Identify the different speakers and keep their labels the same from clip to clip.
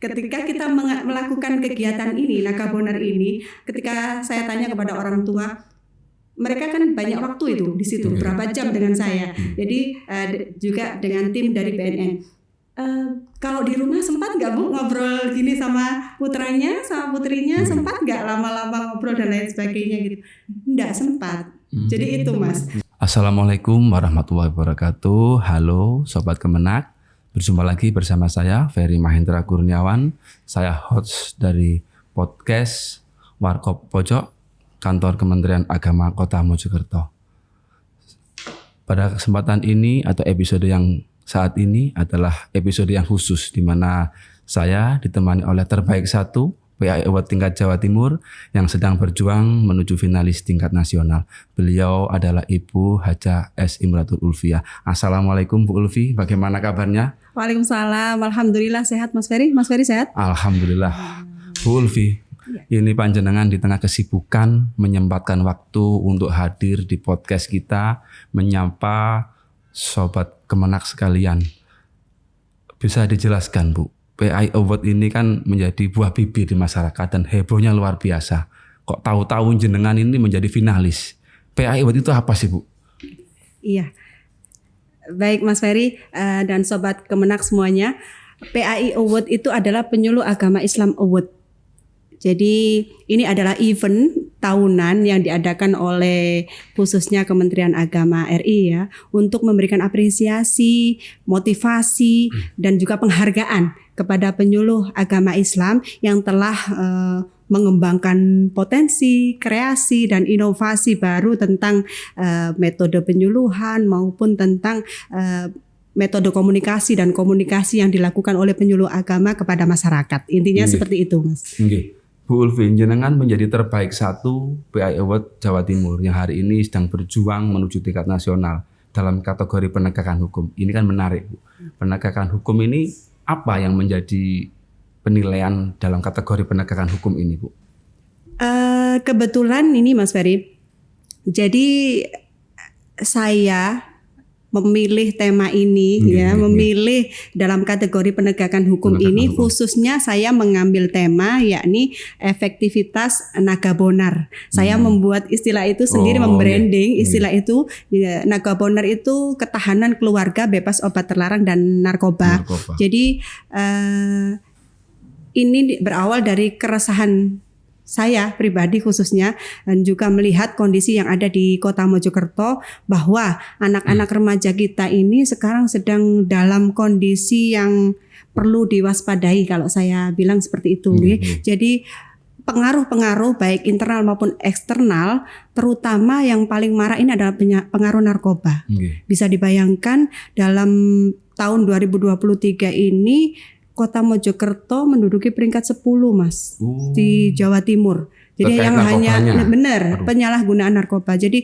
Speaker 1: ketika kita melakukan kegiatan ini, Nagabonar ini, ketika saya tanya kepada orang tua, mereka kan banyak waktu itu di situ, berapa jam dengan saya. Jadi juga dengan tim dari BNN. Kalau di rumah sempat nggak Bu ngobrol gini sama putranya, sama putrinya, sempat nggak lama-lama ngobrol dan lain sebagainya gitu? Nggak sempat. Jadi itu Mas.
Speaker 2: Assalamualaikum warahmatullahi wabarakatuh. Halo Sobat Kemenak, berjumpa lagi bersama saya Ferry Mahendra Kurniawan. Saya host dari podcast Warkop Pojok, Kantor Kementerian Agama Kota Mojokerto. Pada kesempatan ini atau episode yang saat ini adalah episode yang khusus di mana saya ditemani oleh terbaik 1 PAI Award tingkat Jawa Timur yang sedang berjuang menuju finalis tingkat nasional. Beliau adalah Ibu Hajah S. Imratul Ulfiah. Assalamualaikum Bu Ulfi, bagaimana kabarnya?
Speaker 1: Waalaikumsalam, alhamdulillah sehat Mas Ferry. Mas Ferry sehat?
Speaker 2: Alhamdulillah. Bu Ulfi, ini panjenengan di tengah kesibukan menyempatkan waktu untuk hadir di podcast kita, menyapa Sobat Kemenak sekalian. Bisa dijelaskan Bu, PAI Award ini kan menjadi buah bibir di masyarakat dan hebohnya luar biasa. Kok tahu-tahu jenengan ini menjadi finalis? PAI Award itu apa sih Bu?
Speaker 1: Iya, baik Mas Ferry dan Sobat Kemenak semuanya. PAI Award itu adalah Penyuluh Agama Islam Award. Jadi ini adalah event tahunan yang diadakan oleh khususnya Kementerian Agama RI ya, untuk memberikan apresiasi, motivasi dan juga penghargaan kepada penyuluh agama Islam yang telah mengembangkan potensi, kreasi dan inovasi baru tentang metode penyuluhan maupun tentang metode komunikasi dan komunikasi yang dilakukan oleh penyuluh agama kepada masyarakat. Intinya seperti itu Mas.
Speaker 2: Bu Ulfi, jenengan menjadi terbaik 1 PAI Award Jawa Timur yang hari ini sedang berjuang menuju tingkat nasional dalam kategori penegakan hukum. Ini kan menarik Bu. Penegakan hukum ini apa yang menjadi penilaian dalam kategori penegakan hukum ini Bu?
Speaker 1: Kebetulan ini Mas Ferry, jadi saya memilih tema ini memilih dalam kategori penegakan hukum ini khususnya saya mengambil tema yakni efektivitas Nagabonar. Saya membuat istilah itu sendiri, membranding istilah itu. Nagabonar itu ketahanan keluarga bebas obat terlarang dan narkoba. Jadi ini berawal dari keresahan saya pribadi khususnya dan juga melihat kondisi yang ada di Kota Mojokerto bahwa anak-anak remaja kita ini sekarang sedang dalam kondisi yang perlu diwaspadai kalau saya bilang seperti itu. Jadi pengaruh-pengaruh baik internal maupun eksternal, terutama yang paling marah ini adalah pengaruh narkoba. Bisa dibayangkan dalam tahun 2023 ini Kota Mojokerto menduduki peringkat 10 Mas di Jawa Timur. Jadi yang hanya penyalahgunaan narkoba. Jadi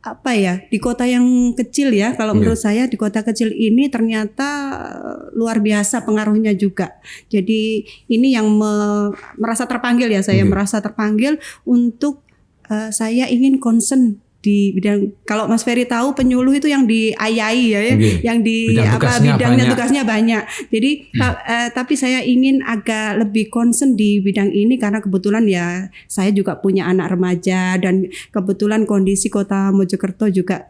Speaker 1: apa ya, di kota yang kecil ya, kalau menurut saya di kota kecil ini ternyata luar biasa pengaruhnya juga. Jadi ini yang merasa terpanggil ya, saya merasa terpanggil untuk saya ingin concern di bidang, kalau Mas Ferry tahu penyuluh itu yang diayai ya, yang di bidangnya tugasnya banyak. Jadi tapi saya ingin agak lebih concern di bidang ini karena kebetulan ya saya juga punya anak remaja dan kebetulan kondisi Kota Mojokerto juga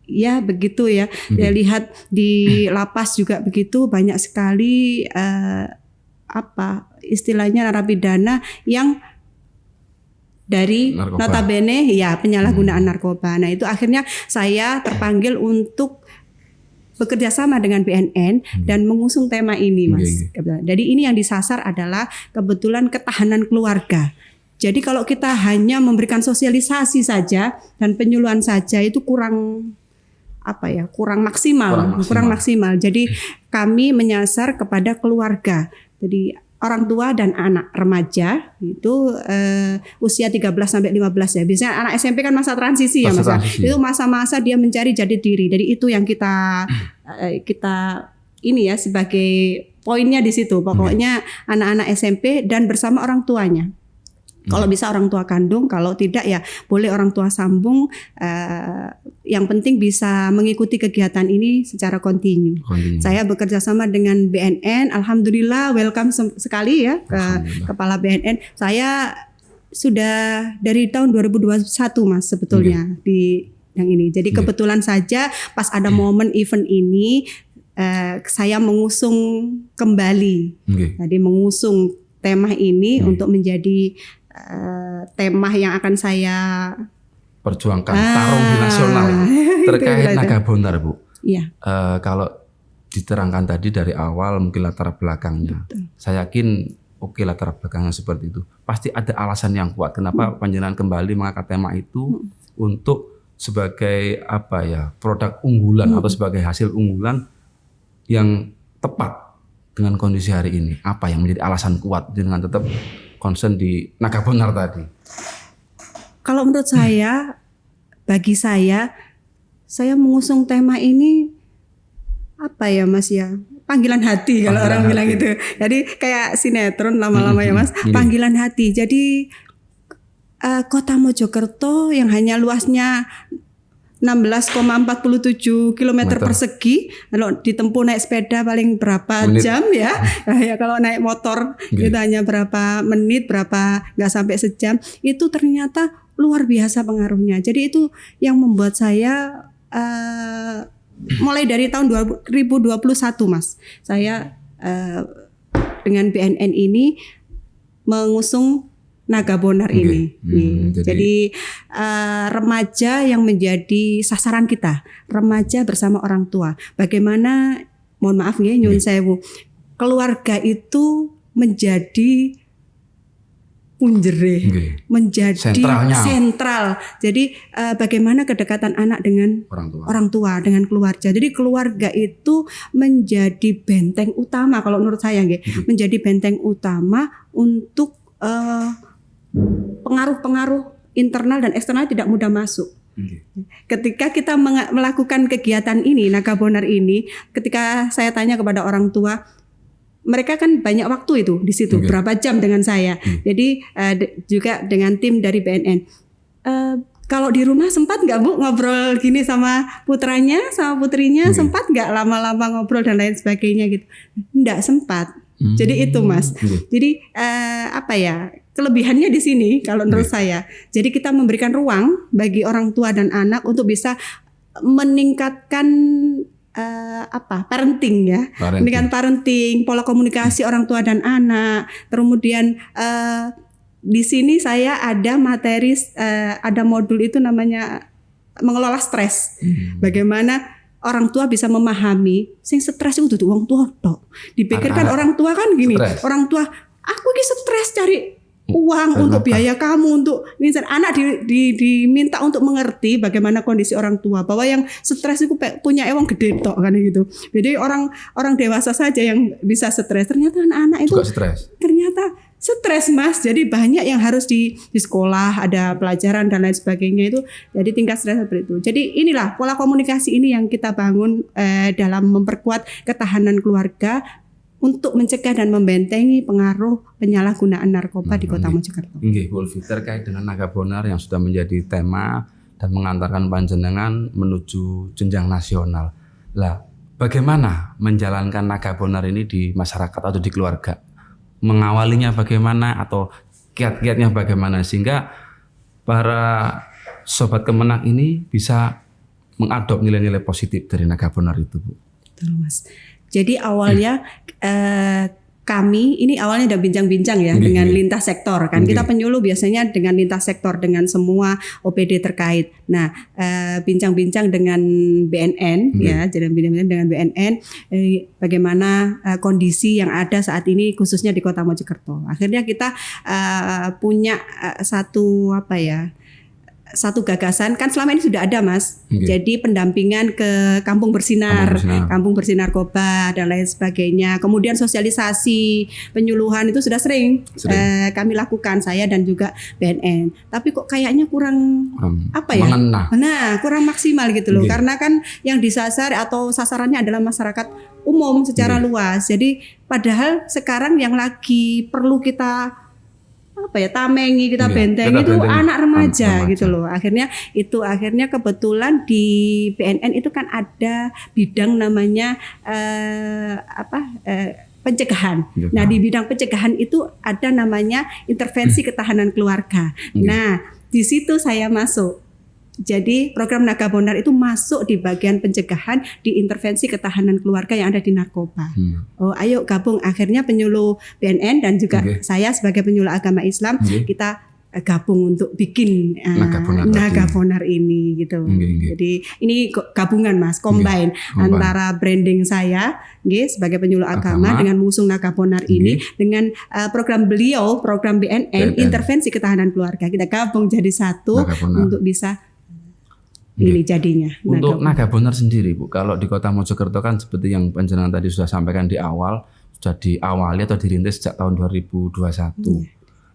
Speaker 1: ya begitu ya. Saya lihat di lapas juga begitu, banyak sekali istilahnya narapidana yang dari narkoba. Notabene ya penyalahgunaan narkoba. Nah itu akhirnya saya terpanggil untuk bekerja sama dengan BNN dan mengusung tema ini Mas. Jadi ini yang disasar adalah kebetulan ketahanan keluarga. Jadi kalau kita hanya memberikan sosialisasi saja dan penyuluhan saja itu kurang maksimal. Jadi kami menyasar kepada keluarga. Jadi orang tua dan anak remaja itu usia 13 sampai 15 ya. Biasanya anak SMP kan masa transisi ya Mas. Itu masa-masa dia mencari jati diri. Jadi itu yang kita ini ya sebagai poinnya di situ. Pokoknya anak-anak SMP dan bersama orang tuanya. Kalau bisa orang tua kandung, kalau tidak ya boleh orang tua sambung. Yang penting bisa mengikuti kegiatan ini secara kontinu. Saya bekerja sama dengan BNN, alhamdulillah welcome sekali ya ke Kepala BNN. Saya sudah dari tahun 2021 Mas sebetulnya di yang ini. Jadi kebetulan saja pas ada momen event ini saya mengusung kembali. Jadi mengusung tema ini untuk menjadi tema yang akan saya
Speaker 2: perjuangkan, tarung di nasional terkait Naga Bonar, Bu.
Speaker 1: Iya.
Speaker 2: Kalau diterangkan tadi dari awal mungkin latar belakangnya, saya yakin latar belakangnya seperti itu. Pasti ada alasan yang kuat kenapa panjenengan kembali mengangkat tema itu untuk sebagai produk unggulan atau sebagai hasil unggulan yang tepat dengan kondisi hari ini. Apa yang menjadi alasan kuat dengan tetap concern di Naga Bonar tadi?
Speaker 1: Kalau menurut saya, bagi saya mengusung tema ini Mas ya, panggilan hati kalau orang bilang gitu. Jadi kayak sinetron lama-lama ya Mas, panggilan hati. Jadi Kota Mojokerto yang hanya luasnya 16,47 km persegi, kalau ditempuh naik sepeda paling berapa jam ya? Ya kalau naik motor itu hanya berapa menit, nggak sampai sejam. Itu ternyata luar biasa pengaruhnya. Jadi itu yang membuat saya mulai dari tahun 2021 Mas, saya dengan BNN ini mengusung Naga Bonar ini. Jadi remaja yang menjadi sasaran kita, remaja bersama orang tua. Bagaimana, mohon maaf ya, nyuwun sewu, keluarga itu menjadi punjere, menjadi sentral. Jadi bagaimana kedekatan anak dengan orang tua, dengan keluarga. Jadi keluarga itu menjadi benteng utama kalau menurut saya, menjadi benteng utama untuk pengaruh-pengaruh internal dan eksternal tidak mudah masuk. Ketika kita melakukan kegiatan ini, Naga Bonar ini, ketika saya tanya kepada orang tua, mereka kan banyak waktu itu di situ, berapa jam dengan saya. Jadi juga dengan tim dari BNN. Kalau di rumah sempat nggak Bu ngobrol gini sama putranya, sama putrinya, sempat nggak lama-lama ngobrol dan lain sebagainya gitu? Nggak sempat. Jadi itu Mas. Jadi kelebihannya di sini kalau menurut saya. Jadi kita memberikan ruang bagi orang tua dan anak untuk bisa meningkatkan parenting ya. Meningkatkan parenting, pola komunikasi orang tua dan anak. Kemudian di sini saya ada materi, ada modul itu namanya mengelola stres. Bagaimana orang tua bisa memahami sing stres itu wong tua tok. Dipikirkan orang tua kan gini, orang tua aku iki stres cari uang untuk biaya kamu, untuk anak diminta untuk mengerti bagaimana kondisi orang tua, bahwa yang stres itu punya ewang gede tok kan gitu. Jadi orang dewasa saja yang bisa stres, ternyata anak-anak itu ternyata stres Mas. Jadi banyak yang harus di sekolah, ada pelajaran dan lain sebagainya itu. Jadi tingkat stres seperti itu. Jadi inilah pola komunikasi ini yang kita bangun dalam memperkuat ketahanan keluarga untuk mencegah dan membentengi pengaruh penyalahgunaan narkoba di Kota Mojokerto.
Speaker 2: Nggih, Wolfi, terkait dengan Naga Bonar yang sudah menjadi tema dan mengantarkan panjenengan menuju jenjang nasional. Lah, bagaimana menjalankan Naga Bonar ini di masyarakat atau di keluarga? Mengawalinya bagaimana atau kiat-kiatnya bagaimana sehingga para sobat Kemenak ini bisa mengadop nilai-nilai positif dari Naga Bonar itu, Bu?
Speaker 1: Betul, Mas. Jadi awalnya kami ini awalnya udah bincang-bincang ya dengan lintas sektor kan. Kita penyuluh biasanya dengan lintas sektor dengan semua OPD terkait. Nah, bincang-bincang dengan BNN ya, jadi bincang dengan BNN bagaimana kondisi yang ada saat ini khususnya di Kota Mojokerto. Akhirnya kita punya satu gagasan kan selama ini sudah ada Mas. Jadi pendampingan ke Kampung Bersinar Narkoba dan lain sebagainya. Kemudian sosialisasi, penyuluhan itu sudah sering. Kami lakukan, saya dan juga BNN. Tapi kok kayaknya kurang kurang maksimal gitu loh. Karena kan yang disasar atau sasarannya adalah masyarakat umum secara luas. Jadi padahal sekarang yang lagi perlu kita tamengi, kita bentengi itu anak remaja gitu loh. Akhirnya kebetulan di BNN itu kan ada bidang namanya pencegahan. Nah, di bidang pencegahan itu ada namanya intervensi ketahanan keluarga. Nah, di situ saya masuk. Jadi program Naga Bonar itu masuk di bagian pencegahan di intervensi ketahanan keluarga yang ada di narkoba. Oh, ayo gabung. Akhirnya penyuluh BNN dan juga saya sebagai penyuluh agama Islam kita gabung untuk bikin Naga Bonar ini gitu. Jadi ini gabungan Mas, combine antara branding saya sebagai penyuluh agama dengan mengusung Naga Bonar ini dengan program beliau, program BNN intervensi ketahanan keluarga. Kita gabung jadi satu untuk bisa ini jadinya.
Speaker 2: Untuk Naga Bonar sendiri Bu, kalau di Kota Mojokerto kan seperti yang panjenengan tadi sudah sampaikan di awal, sudah diawali atau dirintis sejak tahun 2021.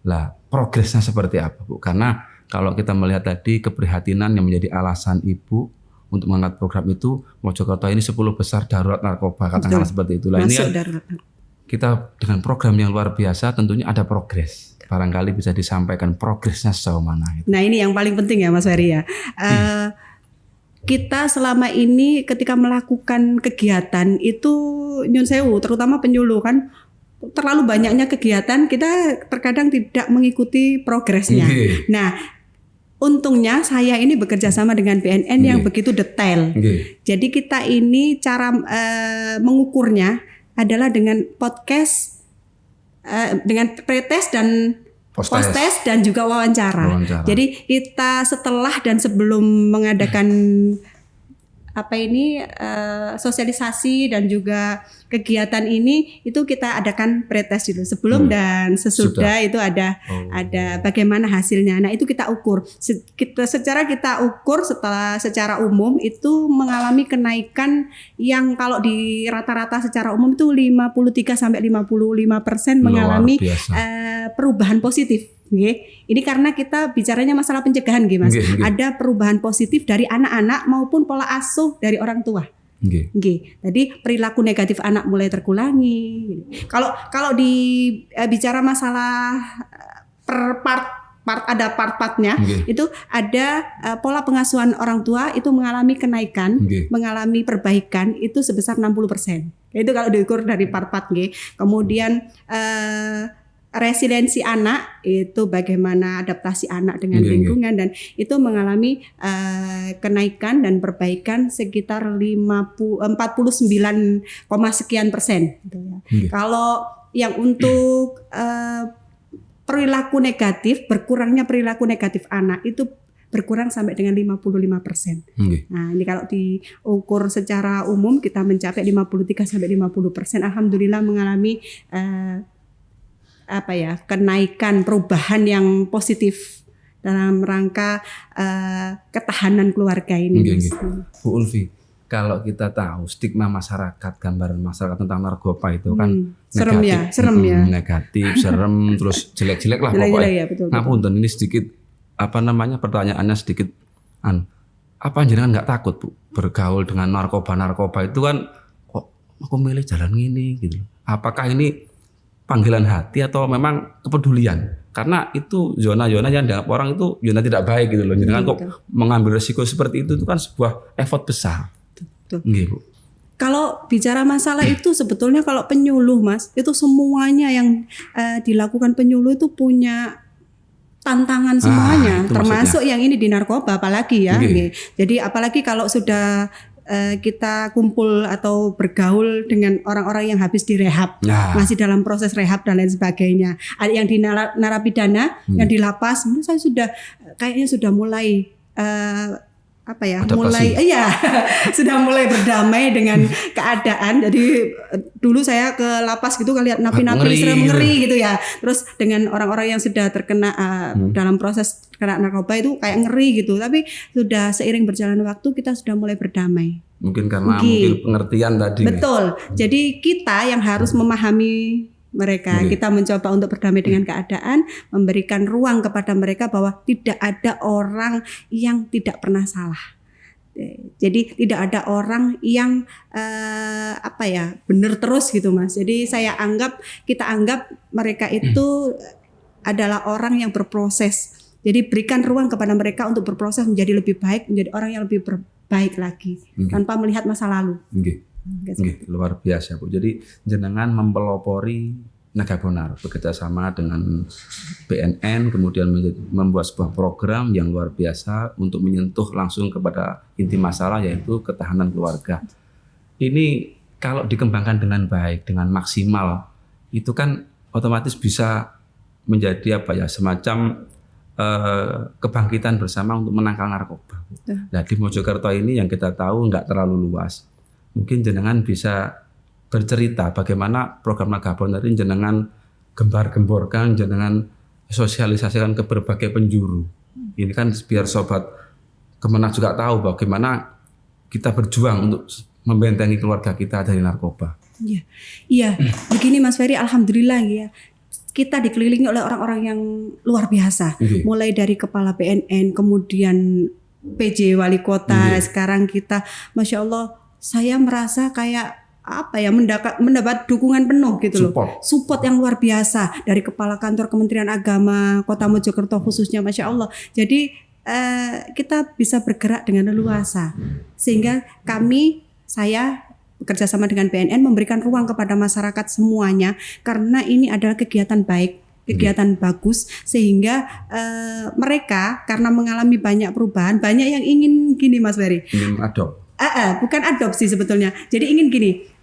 Speaker 2: Lah, progresnya seperti apa Bu? Karena kalau kita melihat tadi keprihatinan yang menjadi alasan Ibu untuk mengangkat program itu, Mojokerto ini 10 besar darurat narkoba, katakanlah seperti itulah. Ini kan kita dengan program yang luar biasa tentunya ada progres. Barangkali bisa disampaikan progresnya sejauh mana itu.
Speaker 1: Nah, ini yang paling penting ya Mas Ferry ya. Kita selama ini ketika melakukan kegiatan itu nyun sewu, terutama penyuluh kan terlalu banyaknya kegiatan, kita terkadang tidak mengikuti progresnya. Nah, untungnya saya ini bekerja sama dengan BNN yang begitu detail. Jadi kita ini cara mengukurnya adalah dengan podcast, dengan pretest dan post-test dan juga wawancara. Jadi kita setelah dan sebelum mengadakan sosialisasi dan juga kegiatan ini itu kita adakan pretest dulu sebelum dan sesudah. Itu ada bagaimana hasilnya. Nah, itu kita ukur. Kita ukur secara umum itu mengalami kenaikan yang kalau di rata-rata secara umum itu 53 sampai 55% mengalami perubahan positif. Ini karena kita bicaranya masalah pencegahan Mas. Ada perubahan positif dari anak-anak maupun pola asuh dari orang tua. Jadi perilaku negatif anak mulai terkurangi. Kalau bicara masalah per part ada part-partnya, itu ada pola pengasuhan orang tua itu mengalami kenaikan, mengalami perbaikan itu sebesar 60%. Itu kalau diukur dari part-part. Kemudian resiliensi anak itu bagaimana adaptasi anak dengan lingkungan dan itu mengalami kenaikan dan perbaikan sekitar 49, sekian persen. Gitu ya. Kalau yang untuk perilaku negatif, berkurangnya perilaku negatif anak itu berkurang sampai dengan 55%. Nah, ini kalau diukur secara umum kita mencapai 53 sampai 50%. Alhamdulillah mengalami kenaikan perubahan yang positif dalam rangka ketahanan keluarga ini.
Speaker 2: Bu Ulfi, kalau kita tahu stigma masyarakat, gambaran masyarakat tentang narkoba itu kan
Speaker 1: serem ya.
Speaker 2: Negatif, serem, terus jelek-jelek lah pokoknya.
Speaker 1: Ya, betul.
Speaker 2: Ngapunten ini sedikit pertanyaannya sedikit apa jenengan nggak takut Bu bergaul dengan narkoba itu kan kok aku milih jalan ini gitu. Apakah ini panggilan hati atau memang kepedulian? Karena itu zona-zona yang dianggap orang itu zona tidak baik gitu loh. Jangan kok mengambil resiko seperti itu kan sebuah effort besar. Bu.
Speaker 1: Kalau bicara masalah itu sebetulnya kalau penyuluh Mas, itu semuanya yang dilakukan penyuluh itu punya tantangan semuanya, termasuk yang ini di narkoba apalagi ya. Jadi apalagi kalau sudah kita kumpul atau bergaul dengan orang-orang yang habis direhab, masih dalam proses rehab dan lain sebagainya. Ada yang di narapidana, yang di lapas, saya kayaknya sudah mulai sudah mulai berdamai dengan keadaan. Jadi dulu saya ke lapas gitu lihat napi-napi ngeri gitu ya. Terus dengan orang-orang yang sudah terkena dalam proses kena narkoba itu kayak ngeri gitu. Tapi sudah seiring berjalan waktu kita sudah mulai berdamai.
Speaker 2: Mungkin karena mungkin pengertian tadi.
Speaker 1: Betul. Jadi kita yang harus memahami mereka. Kita mencoba untuk berdamai dengan keadaan, memberikan ruang kepada mereka bahwa tidak ada orang yang tidak pernah salah. Jadi tidak ada orang yang benar terus gitu Mas. Jadi kita anggap mereka itu adalah orang yang berproses. Jadi berikan ruang kepada mereka untuk berproses menjadi lebih baik, menjadi orang yang lebih baik lagi tanpa melihat masa lalu.
Speaker 2: Nggih, luar biasa Bu. Jadi jenengan mempelopori Nagabonar bekerja sama dengan BNN, kemudian membuat sebuah program yang luar biasa untuk menyentuh langsung kepada inti masalah, yaitu ketahanan keluarga. Ini kalau dikembangkan dengan baik, dengan maksimal, itu kan otomatis bisa menjadi semacam kebangkitan bersama untuk menangkal narkoba. Nah, di Mojokerto ini yang kita tahu nggak terlalu luas. Mungkin jenengan bisa bercerita bagaimana program Nagabonar ini jenengan gembar-gemborkan, jenengan sosialisasikan ke berbagai penjuru. Ini kan biar sobat Kemenak juga tahu bagaimana kita berjuang untuk membentengi keluarga kita dari narkoba.
Speaker 1: Iya. Begini Mas Ferry, alhamdulillah ya. Kita dikelilingi oleh orang-orang yang luar biasa. Mulai dari kepala BNN, kemudian PJ Wali Kota, sekarang kita, Masya Allah, saya merasa kayak mendapat dukungan penuh gitu loh. Support yang luar biasa dari Kepala Kantor Kementerian Agama Kota Mojokerto khususnya, Masya Allah. Jadi kita bisa bergerak dengan leluasa. Sehingga saya bekerja sama dengan BNN memberikan ruang kepada masyarakat semuanya, karena ini adalah kegiatan baik, kegiatan bagus, sehingga mereka karena mengalami banyak perubahan, banyak yang ingin gini Mas Ferry.
Speaker 2: Ingin
Speaker 1: bukan adopsi sebetulnya. Jadi ingin gini,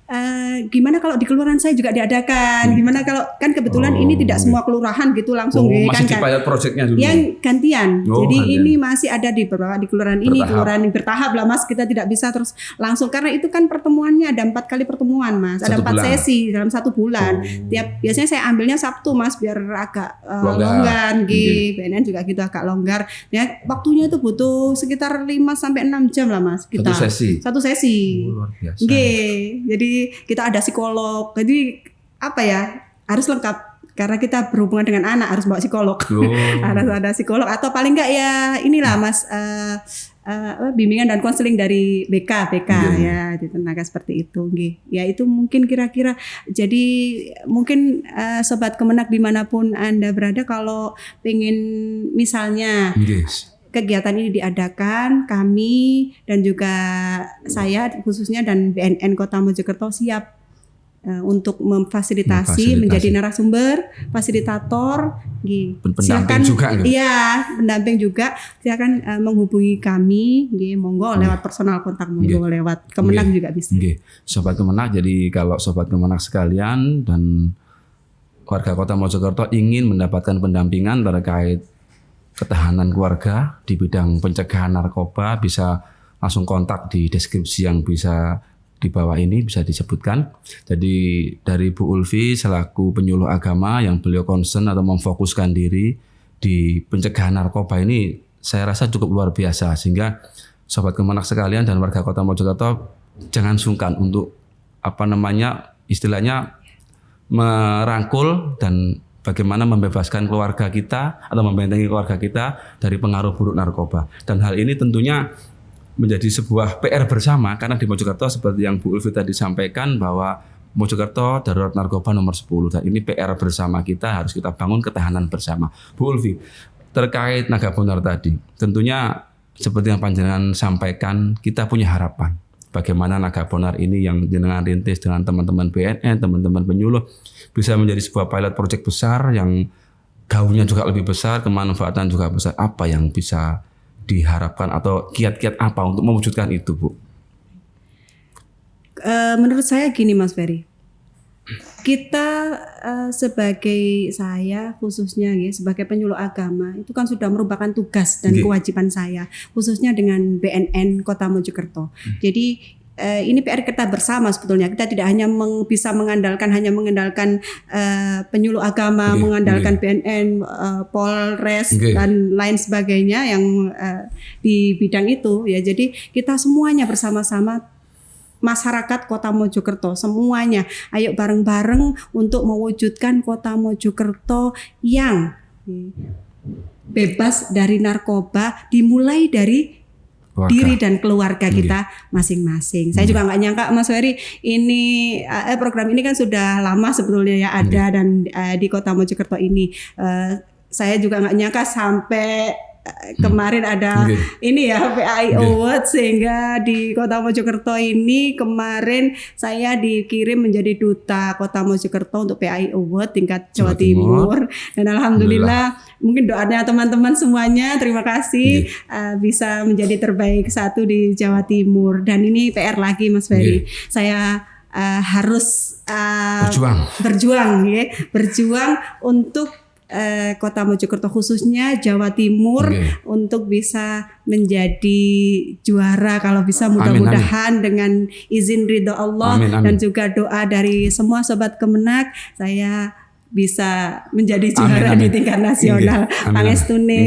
Speaker 1: gimana kalau di kelurahan saya juga diadakan? Gimana kalau kan kebetulan ini tidak semua kelurahan gitu langsung
Speaker 2: masih di pilot projectnya dulu.
Speaker 1: Yang gantian. Jadi ini masih ada di kelurahan ini, kelurahan yang bertahap lah Mas. Kita tidak bisa terus langsung, karena itu kan pertemuannya ada 4 kali pertemuan Mas. Ada 4 sesi dalam 1 bulan. Biasanya saya ambilnya Sabtu Mas biar agak longgar. BNN juga gitu agak longgar. Ya, waktunya itu butuh sekitar 5 sampai 6 jam lah Mas kita. Satu sesi.
Speaker 2: Luar biasa.
Speaker 1: Jadi kita ada psikolog, jadi harus lengkap karena kita berhubungan dengan anak, harus bawa psikolog. Harus ada psikolog atau paling enggak ya inilah Mas bimbingan dan konseling dari BK ya di tenaga seperti itu. Ya itu mungkin kira-kira. Jadi mungkin sobat Kemenak dimanapun Anda berada, kalau pengen misalnya kegiatan ini diadakan, kami dan juga saya khususnya dan BNN Kota Mojokerto siap untuk memfasilitasi, menjadi narasumber, fasilitator,
Speaker 2: pendamping juga.
Speaker 1: Iya, pendamping juga. Silakan menghubungi kami, monggo lewat personal kontak, monggo lewat Kemenak juga bisa.
Speaker 2: Sobat Kemenak, jadi kalau sobat Kemenak sekalian dan warga Kota Mojokerto ingin mendapatkan pendampingan terkait ketahanan keluarga di bidang pencegahan narkoba, bisa langsung kontak di deskripsi yang bisa di bawah ini bisa disebutkan. Jadi dari Bu Ulfi selaku penyuluh agama yang beliau concern atau memfokuskan diri di pencegahan narkoba ini, saya rasa cukup luar biasa, sehingga sobat Kemenak sekalian dan warga Kota Mojokerto jangan sungkan untuk istilahnya merangkul dan bagaimana membebaskan keluarga kita atau membentengi keluarga kita dari pengaruh buruk narkoba. Dan hal ini tentunya menjadi sebuah PR bersama, karena di Mojokerto seperti yang Bu Ulfi tadi sampaikan bahwa Mojokerto darurat narkoba nomor 10, dan ini PR bersama kita, harus kita bangun ketahanan bersama. Bu Ulfi, terkait Nagabonar tadi, tentunya seperti yang panjenengan sampaikan, kita punya harapan bagaimana Nagabonar ini yang jenengan rintis dengan teman-teman BNN, teman-teman penyuluh, bisa menjadi sebuah pilot project besar yang gaungnya juga lebih besar, kemanfaatan juga besar. Apa yang bisa diharapkan atau kiat-kiat apa untuk mewujudkan itu, Bu?
Speaker 1: Menurut saya gini Mas Ferry, kita sebagai saya khususnya sebagai penyuluh agama itu kan sudah merupakan tugas dan kewajiban saya, khususnya dengan BNN Kota Mojokerto. Jadi ini PR kita bersama sebetulnya. Kita tidak hanya bisa mengandalkan penyuluh agama, mengandalkan BNN, Polres dan lain sebagainya yang di bidang itu ya. Jadi kita semuanya bersama-sama, masyarakat Kota Mojokerto semuanya, ayo bareng-bareng untuk mewujudkan Kota Mojokerto yang bebas dari narkoba, dimulai dari diri dan keluarga kita masing-masing. Saya juga nggak nyangka Mas Ferry, ini program ini kan sudah lama sebetulnya ya ada dan di Kota Mojokerto ini saya juga nggak nyangka sampai kemarin ada ini ya PAI Award, sehingga di Kota Mojokerto ini kemarin saya dikirim menjadi duta Kota Mojokerto untuk PAI Award tingkat Jawa Timur. Dan alhamdulillah mungkin doanya teman-teman semuanya, terima kasih bisa menjadi terbaik satu di Jawa Timur. Dan ini PR lagi Mas Ferry, saya harus berjuang untuk Kota Mojokerto khususnya Jawa Timur untuk bisa menjadi juara kalau bisa, mudah-mudahan dengan izin ridho Allah dan juga doa dari semua sobat Kemenak, saya bisa menjadi juara di tingkat nasional. Pangestune.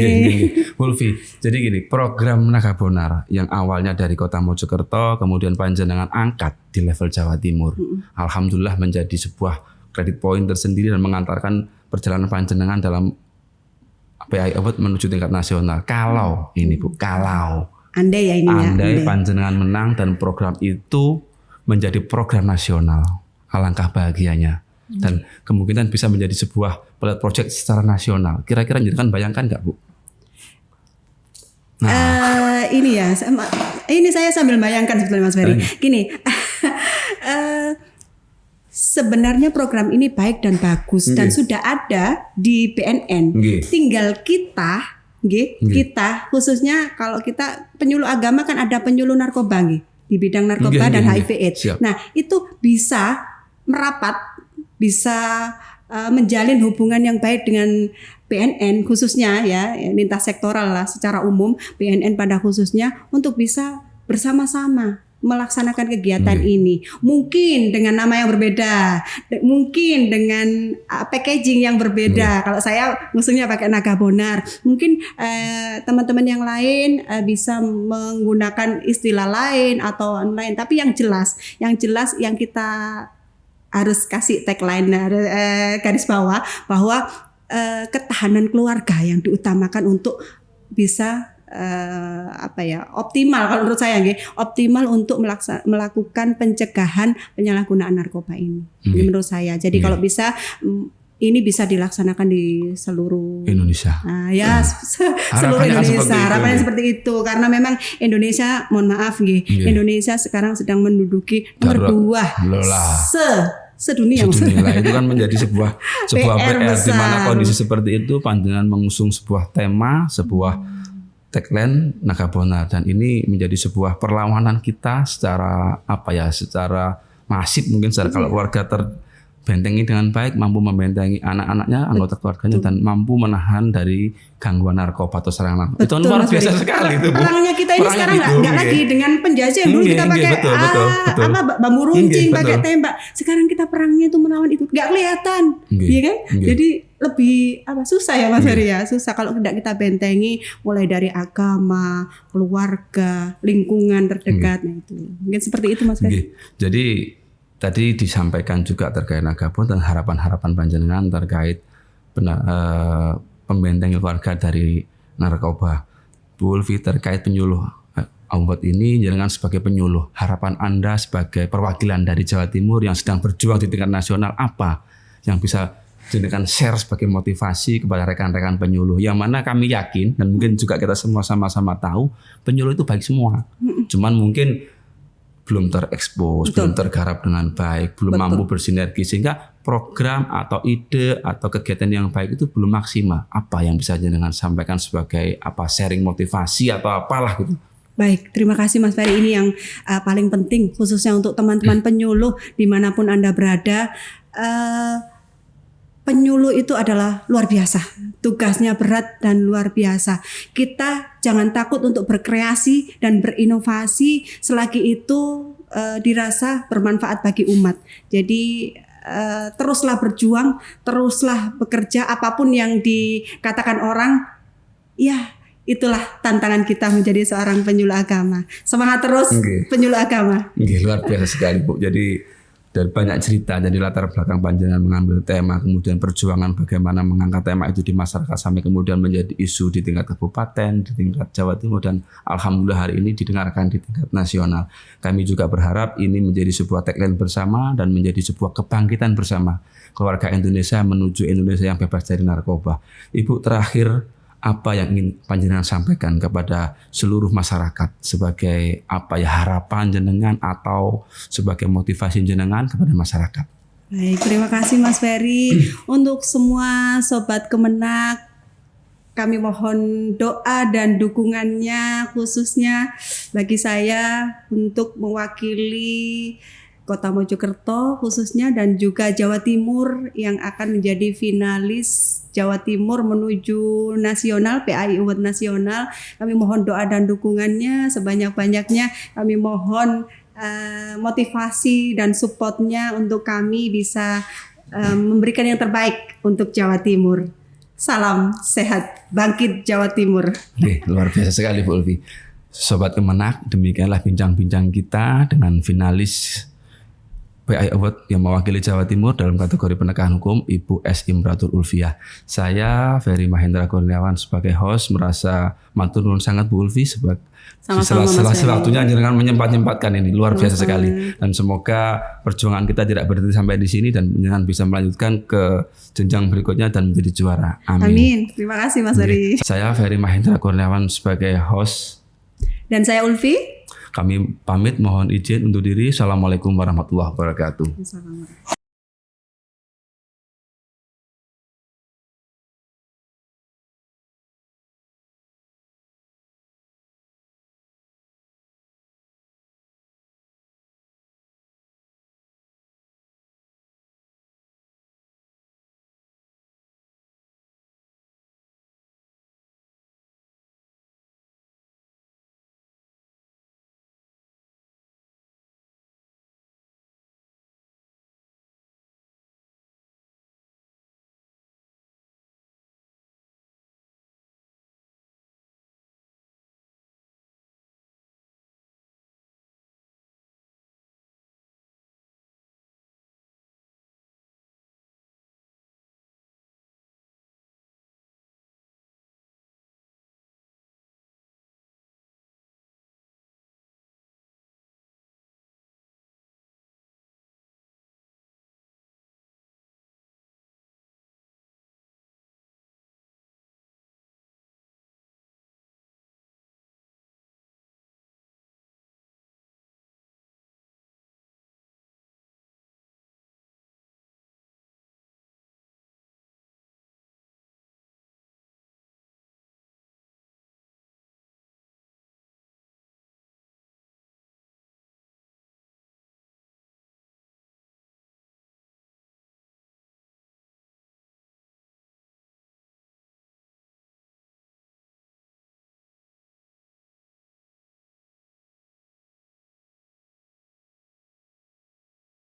Speaker 2: Wolfi, jadi gini, program Nagabonar yang awalnya dari Kota Mojokerto kemudian panjenengan angkat di level Jawa Timur, alhamdulillah menjadi sebuah kredit point tersendiri dan mengantarkan perjalanan panjenengan dalam PAI Award menuju tingkat nasional. Kalau andai panjenengan menang dan program itu menjadi program nasional, alangkah bahagianya. Dan kemungkinan bisa menjadi sebuah pilot project secara nasional. Kira-kira kan bayangkan nggak Bu?
Speaker 1: Ini saya sambil bayangkan sebetulnya Mas Ferry. Gini, sebenarnya program ini baik dan bagus dan sudah ada di BNN. Tinggal kita khususnya kalau kita penyuluh agama kan ada penyuluh narkoba di bidang narkoba dan HIV/AIDS. Nah, itu bisa merapat, bisa menjalin hubungan yang baik dengan BNN khususnya ya, lintas sektoral lah secara umum, BNN pada khususnya untuk bisa bersama-sama melaksanakan kegiatan ini. Mungkin dengan nama yang berbeda, mungkin dengan packaging yang berbeda. Kalau saya musuhnya pakai Nagabonar, mungkin teman-teman yang lain bisa menggunakan istilah lain atau lain. Tapi yang jelas yang kita harus kasih tagline garis bawah bahwa ketahanan keluarga yang diutamakan untuk bisa optimal, kalau menurut saya optimal untuk melakukan pencegahan penyalahgunaan narkoba ini. Ini menurut saya. Jadi kalau bisa ini bisa dilaksanakan di seluruh Indonesia. Seluruh Indonesia. Harapannya seperti itu karena memang Indonesia, mohon maaf Indonesia sekarang sedang menduduki nomor 2 sedunia
Speaker 2: itu kan menjadi sebuah PR di mana kondisi seperti itu panjenengan mengusung sebuah tema, sebuah tagline Nagabonar, dan ini menjadi sebuah perlawanan kita secara secara masif mungkin secara kalau keluarga terbentengi dengan baik, mampu membentengi anak-anaknya, anggota keluarganya dan mampu menahan dari gangguan narkoba atau serangan narkoba. Itu luar biasa sekali itu Bu.
Speaker 1: Perangnya kita ini sekarang nggak lagi dengan penjajah yang dulu kita pakai bambu runcing, pakai tembak. Sekarang kita perangnya itu melawan itu nggak kelihatan, iya kan? Jadi lebih susah ya Mas Ferry ya, susah kalau tidak kita bentengi mulai dari agama, keluarga, lingkungan terdekat. Nah itu mungkin seperti itu Mas Ferry.
Speaker 2: Jadi tadi disampaikan juga terkait Nagabonar dan harapan-harapan panjenengan terkait pembentengan keluarga dari narkoba. Bu Wolfi, terkait penyuluh award ini, jenengan sebagai penyuluh, harapan Anda sebagai perwakilan dari Jawa Timur yang sedang berjuang di tingkat nasional, apa yang bisa jenengan share sebagai motivasi kepada rekan-rekan penyuluh, yang mana kami yakin dan mungkin juga kita semua sama-sama tahu penyuluh itu baik semua, cuman mungkin belum terekspos, belum tergarap dengan baik, belum mampu bersinergi sehingga program atau ide atau kegiatan yang baik itu belum maksimal. Apa yang bisa jenengan sampaikan sebagai sharing motivasi atau apalah gitu?
Speaker 1: Baik, terima kasih Mas Ferry. Ini yang paling penting khususnya untuk teman-teman penyuluh dimanapun Anda berada. Penyuluh itu adalah luar biasa, tugasnya berat dan luar biasa. Kita jangan takut untuk berkreasi dan berinovasi selagi itu dirasa bermanfaat bagi umat. Jadi teruslah berjuang, teruslah bekerja, apapun yang dikatakan orang, ya itulah tantangan kita menjadi seorang penyuluh agama. Semangat terus penyuluh agama.
Speaker 2: Luar biasa sekali Bu. Jadi dari banyak cerita, dari latar belakang panjenengan mengambil tema, kemudian perjuangan bagaimana mengangkat tema itu di masyarakat sampai kemudian menjadi isu di tingkat kabupaten, di tingkat Jawa Timur, dan alhamdulillah hari ini didengarkan di tingkat nasional. Kami juga berharap ini menjadi sebuah tagline bersama dan menjadi sebuah kebangkitan bersama keluarga Indonesia menuju Indonesia yang bebas dari narkoba. Ibu, terakhir apa yang ingin panjenengan sampaikan kepada seluruh masyarakat sebagai harapan jenengan atau sebagai motivasi jenengan kepada masyarakat?
Speaker 1: Baik, terima kasih Mas Ferry. Untuk semua Sobat Kemenak, kami mohon doa dan dukungannya khususnya bagi saya untuk mewakili Kota Mojokerto khususnya dan juga Jawa Timur yang akan menjadi finalis Jawa Timur menuju nasional, PAI Award nasional. Kami mohon doa dan dukungannya sebanyak-banyaknya. Kami mohon motivasi dan supportnya untuk kami bisa memberikan yang terbaik untuk Jawa Timur. Salam sehat, bangkit Jawa Timur.
Speaker 2: Oke, luar biasa sekali Bu Ulfi. Sobat Kemenak, demikianlah bincang-bincang kita dengan finalis PAI Award yang mewakili Jawa Timur dalam kategori penegakan hukum, Ibu S. Imratul Ulfiah. Saya Ferry Mahendra Kurniawan sebagai host merasa matur nuwun sangat Bu Ulfi sebagai sela-sela waktunya jangan menyempatkan ini, luar biasa sekali. Dan semoga perjuangan kita tidak berhenti sampai di sini dan jangan bisa melanjutkan ke jenjang berikutnya dan menjadi juara. Amin.
Speaker 1: Amin. Terima kasih Mas Ferry.
Speaker 2: Saya Ferry Mahendra Kurniawan sebagai host.
Speaker 1: Dan saya Ulfi.
Speaker 2: Kami pamit, mohon izin untuk diri. Assalamualaikum warahmatullahi wabarakatuh.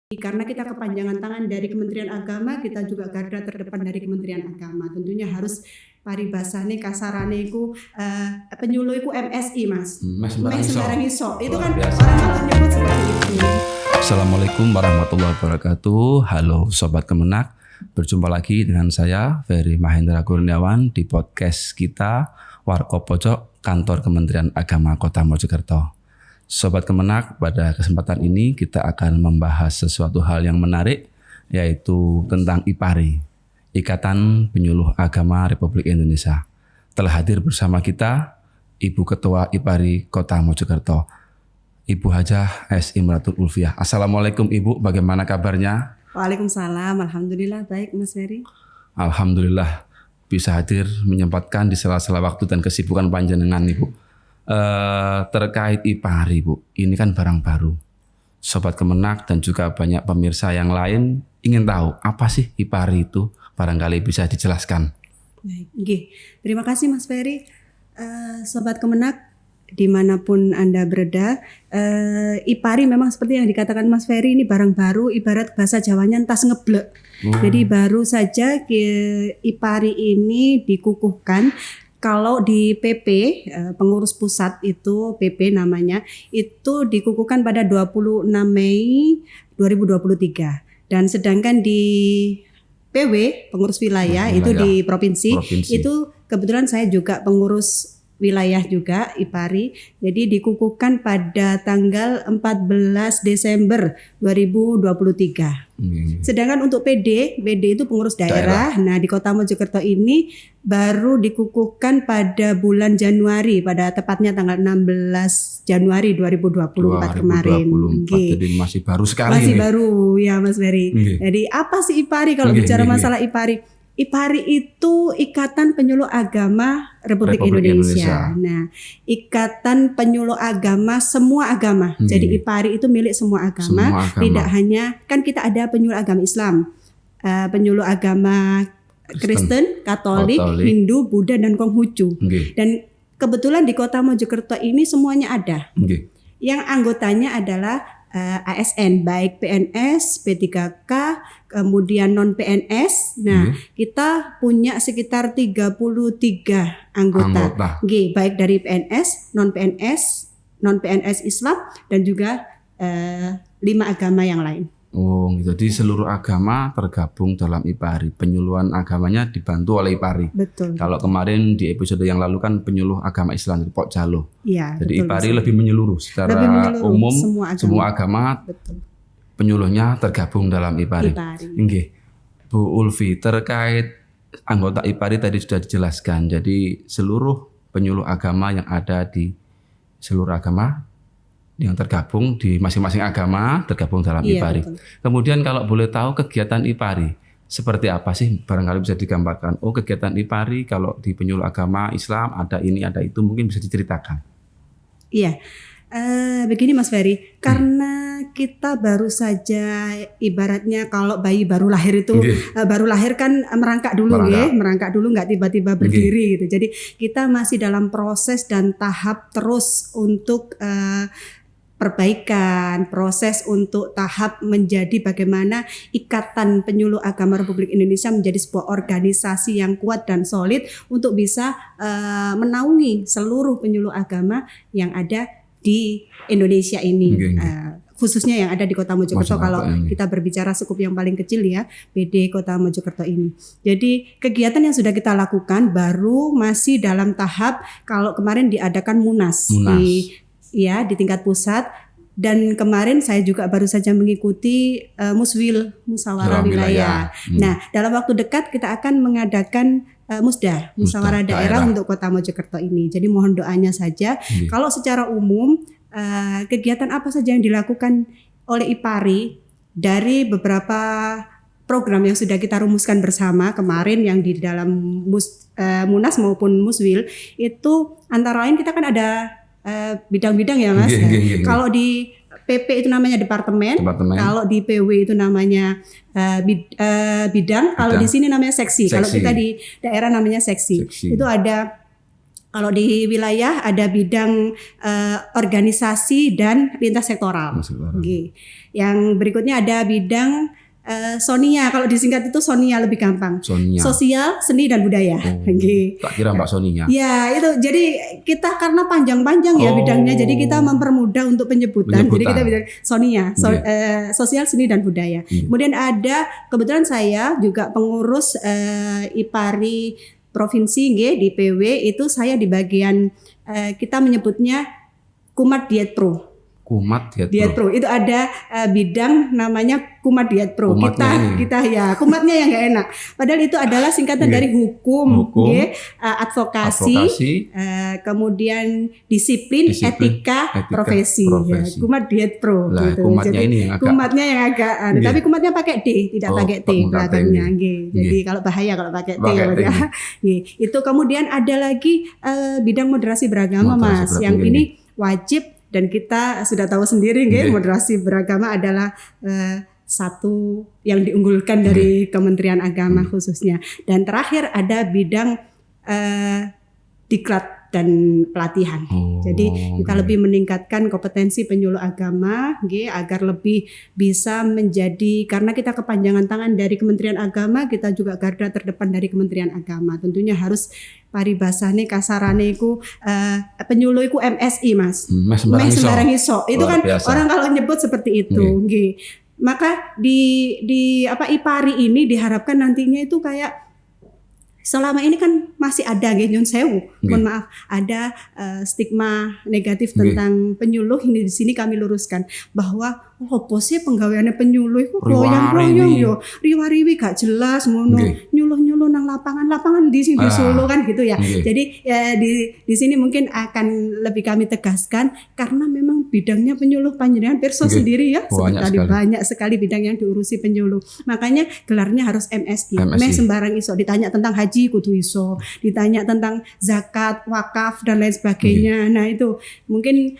Speaker 1: Karena kita kepanjangan tangan dari Kementerian Agama, kita juga garda terdepan dari Kementerian Agama. Tentunya harus paribasane kasarane iku penyuluh iku MSI Mas. Mes sembarang iso. Itu kan orang menyebut seperti itu.
Speaker 2: Assalamualaikum warahmatullahi wabarakatuh. Halo Sobat Kemenak. Berjumpa lagi dengan saya Ferry Mahendra Kurniawan di podcast kita Warkop Pojok Kantor Kementerian Agama Kota Mojokerto. Sobat Kemenak, pada kesempatan ini kita akan membahas sesuatu hal yang menarik, yaitu tentang IPARI, Ikatan Penyuluh Agama Republik Indonesia. Telah hadir bersama kita Ibu Ketua IPARI Kota Mojokerto, Ibu Hajah S. Imratul Ulfiah. Assalamualaikum Ibu, bagaimana kabarnya?
Speaker 1: Waalaikumsalam, alhamdulillah baik Mas Ferry.
Speaker 2: Alhamdulillah bisa hadir menyempatkan di sela-sela waktu dan kesibukan panjenengan Ibu. Terkait IPARI Bu, ini kan barang baru. Sobat Kemenak dan juga banyak pemirsa yang lain ingin tahu apa sih IPARI itu, barangkali bisa dijelaskan.
Speaker 1: Baik, terima kasih Mas Ferry. Sobat Kemenak dimanapun Anda berada, IPARI memang seperti yang dikatakan Mas Ferry, ini barang baru, ibarat bahasa Jawanya entas ngeblek. Jadi baru saja IPARI ini dikukuhkan Kalau di PP pengurus pusat itu PP namanya itu dikukuhkan pada 26 Mei 2023 dan sedangkan di PW pengurus wilayah itu di provinsi itu kebetulan saya juga pengurus wilayah juga IPARI. Jadi dikukuhkan pada tanggal 14 Desember 2023. Sedangkan untuk PD itu pengurus daerah. Nah, di Kota Mojokerto ini baru dikukuhkan pada bulan Januari, pada tepatnya tanggal 16 Januari 2024 kemarin.
Speaker 2: Jadi masih baru sekali.
Speaker 1: Masih baru ya Mas Ferry. Jadi apa sih IPARI kalau bicara masalah IPARI? IPARI itu Ikatan Penyuluh Agama Republik Indonesia. Nah, Ikatan Penyuluh Agama semua agama. Jadi IPARI itu milik semua agama. Tidak hanya, kan kita ada penyuluh agama Islam, penyuluh agama Kristen, Katolik, Hindu, Buddha, dan Konghucu. Dan kebetulan di Kota Mojokerto ini semuanya ada. Yang anggotanya adalah ASN, baik PNS, P3K, kemudian non-PNS. Nah, kita punya sekitar 33 anggota. Baik dari PNS, non-PNS Islam, dan juga 5 agama yang lain.
Speaker 2: Oh, jadi seluruh agama tergabung dalam IPARI. Penyuluhan agamanya dibantu oleh IPARI.
Speaker 1: Betul.
Speaker 2: Kalau kemarin di episode yang lalu kan penyuluh agama Islam, Pok Jalo.
Speaker 1: Iya.
Speaker 2: Jadi IPARI lebih menyeluruh secara umum semua agama.
Speaker 1: Betul.
Speaker 2: Penyuluhnya tergabung dalam IPARI. Nggih. Bu Ulfi, terkait anggota IPARI tadi sudah dijelaskan. Jadi seluruh penyuluh agama yang ada di seluruh agama yang tergabung di masing-masing agama tergabung dalam IPARI. Betul. Kemudian kalau boleh tahu kegiatan IPARI seperti apa sih? Barangkali bisa digambarkan. Oh, kegiatan IPARI kalau di penyuluh agama Islam ada ini ada itu, mungkin bisa diceritakan.
Speaker 1: Iya. Begini Mas Ferry, karena kita baru saja ibaratnya kalau bayi baru lahir itu baru lahir kan merangkak dulu nggak tiba-tiba berdiri gitu. Jadi kita masih dalam proses dan tahap terus untuk perbaikan, proses untuk tahap menjadi bagaimana Ikatan Penyuluh Agama Republik Indonesia menjadi sebuah organisasi yang kuat dan solid untuk bisa menaungi seluruh penyuluh agama yang ada di Indonesia ini. Khususnya yang ada di Kota Mojokerto kalau kita berbicara skup yang paling kecil ya, PD Kota Mojokerto ini. Jadi kegiatan yang sudah kita lakukan baru masih dalam tahap kalau kemarin diadakan Munas. Di tingkat pusat, dan kemarin saya juga baru saja mengikuti Muswil, Musyawarah Wilayah. Nah, dalam waktu dekat kita akan mengadakan Musda, Musyawarah daerah untuk Kota Mojokerto ini. Jadi mohon doanya saja. Kalau secara umum kegiatan apa saja yang dilakukan oleh IPARI dari beberapa program yang sudah kita rumuskan bersama kemarin yang di dalam Munas maupun Muswil itu antara lain kita kan ada bidang-bidang ya Mas. Kalau di PP itu namanya departemen. Kalau di PW itu namanya bidang. Kalau di sini namanya seksi. Kalau kita di daerah namanya seksi. Itu ada, kalau di wilayah ada bidang organisasi dan lintas sektoral. Yang berikutnya ada bidang Sonia, kalau disingkat itu Sonia lebih gampang. Sosial, seni dan budaya.
Speaker 2: Tak kira Mbak Sonia.
Speaker 1: Ya itu, jadi kita karena panjang-panjang ya bidangnya, jadi kita mempermudah untuk penyebutan. Jadi kita bilang Sonia, sosial, seni dan budaya. Kemudian ada, kebetulan saya juga pengurus IPARI provinsi di PW, itu saya di bagian kita menyebutnya Kumat Diet Pro.
Speaker 2: Kumat
Speaker 1: Diet Pro itu ada bidang namanya Kumat Diet Pro. Kita ya kumatnya yang nggak enak. Padahal itu adalah singkatan dari hukum, advokasi, kemudian disiplin, etika profesi. Ya, Kumat Diet Pro.
Speaker 2: Lah, gitu.
Speaker 1: Kumatnya yang agak, tapi kumatnya pakai D, tidak pakai T belakangnya. Jadi kalau bahaya kalau pakai T. Itu kemudian ada lagi bidang moderasi beragama, Mas. Yang ini wajib. Dan kita sudah tahu sendiri moderasi beragama adalah satu yang diunggulkan dari Kementerian Agama khususnya. Dan terakhir ada bidang diklat dan pelatihan. Jadi kita lebih meningkatkan kompetensi penyuluh agama agar lebih bisa menjadi, karena kita kepanjangan tangan dari Kementerian Agama, kita juga garda terdepan dari Kementerian Agama. Tentunya harus paribasane kasarane iku penyuluh iku MSI Mas. Mes sembarang iso. Itu kan biasa. Orang kalau nyebut seperti itu nggih. Maka di IPARI ini diharapkan nantinya itu kayak selama ini kan masih ada nyun sewu, mohon maaf, ada stigma negatif tentang penyuluh. Ini di sini kami luruskan bahwa opo sih penggaweane penyuluh iku kloyang-kloyong yo, riwa-riwi gak jelas ngono, nyuluh-nyuluh nang lapangan di sini di Solo kan gitu ya. Jadi di sini mungkin akan lebih kami tegaskan karena memang bidangnya penyuluh panjenengan pirsa sendiri ya, banyak sekali bidang yang diurusi penyuluh. Makanya gelarnya harus MSI. Mes sembarang iso, ditanya tentang haji kudu iso, ditanya tentang zakat, wakaf dan lain sebagainya. Nah, itu mungkin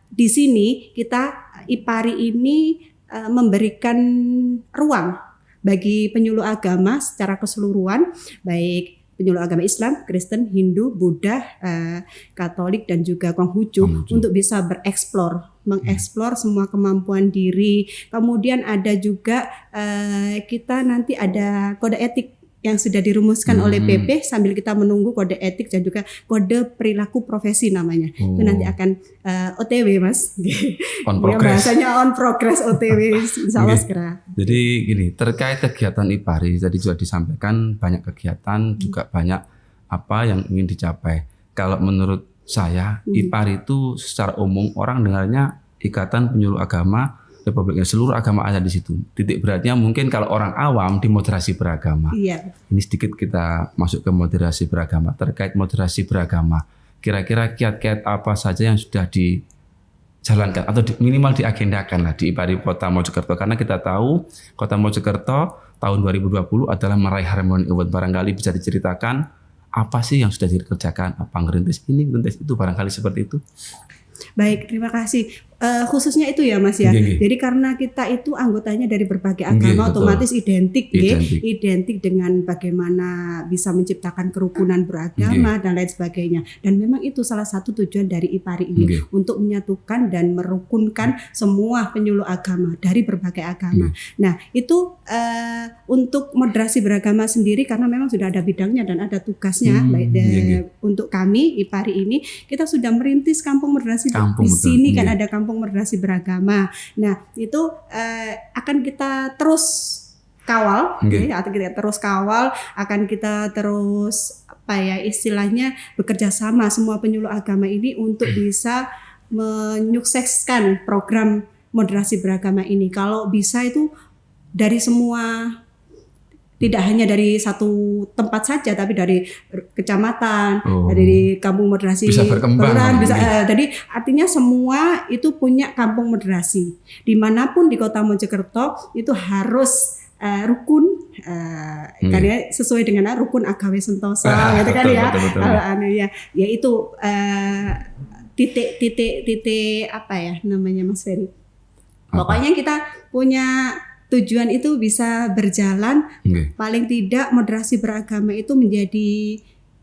Speaker 1: di sini kita IPARI ini memberikan ruang bagi penyuluh agama secara keseluruhan, baik penyuluh agama Islam, Kristen, Hindu, Buddha, Katolik dan juga Konghucu untuk bisa mengeksplor semua kemampuan diri. Kemudian ada juga kita nanti ada kode etik yang sudah dirumuskan oleh PP sambil kita menunggu kode etik dan juga kode perilaku profesi namanya. Itu nanti akan OTW Mas.
Speaker 2: On progress.
Speaker 1: Bahasanya on progress OTW insyaallah segera.
Speaker 2: Jadi gini, terkait kegiatan IPARI tadi juga disampaikan banyak kegiatan, juga banyak apa yang ingin dicapai. Kalau menurut saya IPARI itu secara umum orang dengarnya Ikatan Penyuluh Agama Republik Indonesia, seluruh agama ada di situ. Titik beratnya mungkin kalau orang awam di moderasi beragama. Iya. Ini sedikit kita masuk ke moderasi beragama. Terkait moderasi beragama, kira-kira kiat-kiat apa saja yang sudah dijalankan atau minimal diagendakan lah di IPARI Kota Mojokerto, karena kita tahu Kota Mojokerto tahun 2020 adalah meraih Harmony Award. Barangkali bisa diceritakan apa sih yang sudah dikerjakan, apa ngerintis ini, ngerintis itu, barangkali seperti itu.
Speaker 1: Baik, terima kasih. Khususnya itu ya Mas ya. Jadi karena kita itu anggotanya dari berbagai agama, otomatis identik dengan bagaimana bisa menciptakan kerukunan beragama dan lain sebagainya. Dan memang itu salah satu tujuan dari IPARI ini, untuk menyatukan dan merukunkan semua penyuluh agama dari berbagai agama. Nah, itu untuk moderasi beragama sendiri karena memang sudah ada bidangnya dan ada tugasnya. Untuk kami IPARI ini kita sudah merintis kampung moderasi di sini kan ada kampung moderasi beragama. Nah, itu akan kita terus kawal, akan kita terus istilahnya bekerja sama semua penyuluh agama ini untuk bisa menyukseskan program moderasi beragama ini. Kalau bisa itu dari semua, tidak hanya dari satu tempat saja, tapi dari kecamatan, dari kampung moderasi
Speaker 2: bisa berkembang.
Speaker 1: Jadi artinya semua itu punya kampung moderasi. Dimanapun di Kota Mojokerto itu harus rukun, karena sesuai dengan rukun agawe sentosa, gitu kan ya. Ya itu titik apa ya namanya Mas Ferry. Pokoknya kita punya tujuan itu bisa berjalan, paling tidak moderasi beragama itu menjadi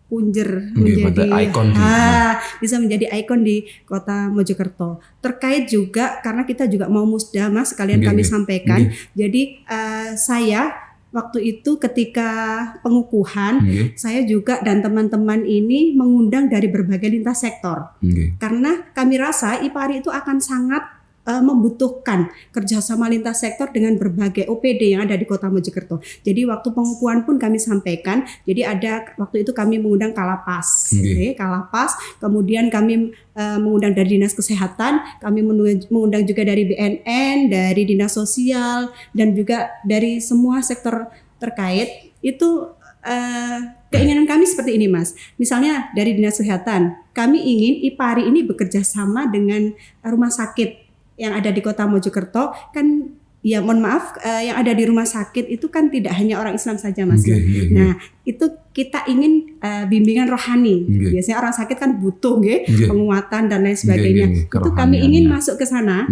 Speaker 1: punjer, bisa menjadi ikon di Kota Mojokerto. Terkait juga karena kita juga mau musda Mas, sekalian kami sampaikan. Jadi saya waktu itu ketika pengukuhan, saya juga dan teman-teman ini mengundang dari berbagai lintas sektor. Karena kami rasa IPARI itu akan sangat membutuhkan kerjasama lintas sektor dengan berbagai OPD yang ada di Kota Mojokerto. Jadi waktu pengukuhan pun kami sampaikan, jadi ada waktu itu kami mengundang Kalapas, Kalapas, kemudian kami mengundang dari Dinas Kesehatan, kami mengundang juga dari BNN, dari Dinas Sosial, dan juga dari semua sektor terkait. Itu keinginan kami seperti ini Mas. Misalnya dari Dinas Kesehatan, kami ingin IPARI ini bekerja sama dengan rumah sakit yang ada di Kota Mojokerto. Kan ya mohon maaf, yang ada di rumah sakit itu kan tidak hanya orang Islam saja Mas. Nah itu kita ingin bimbingan rohani. Biasanya orang sakit kan butuh penguatan dan lain sebagainya. Itu kami ingin masuk ke sana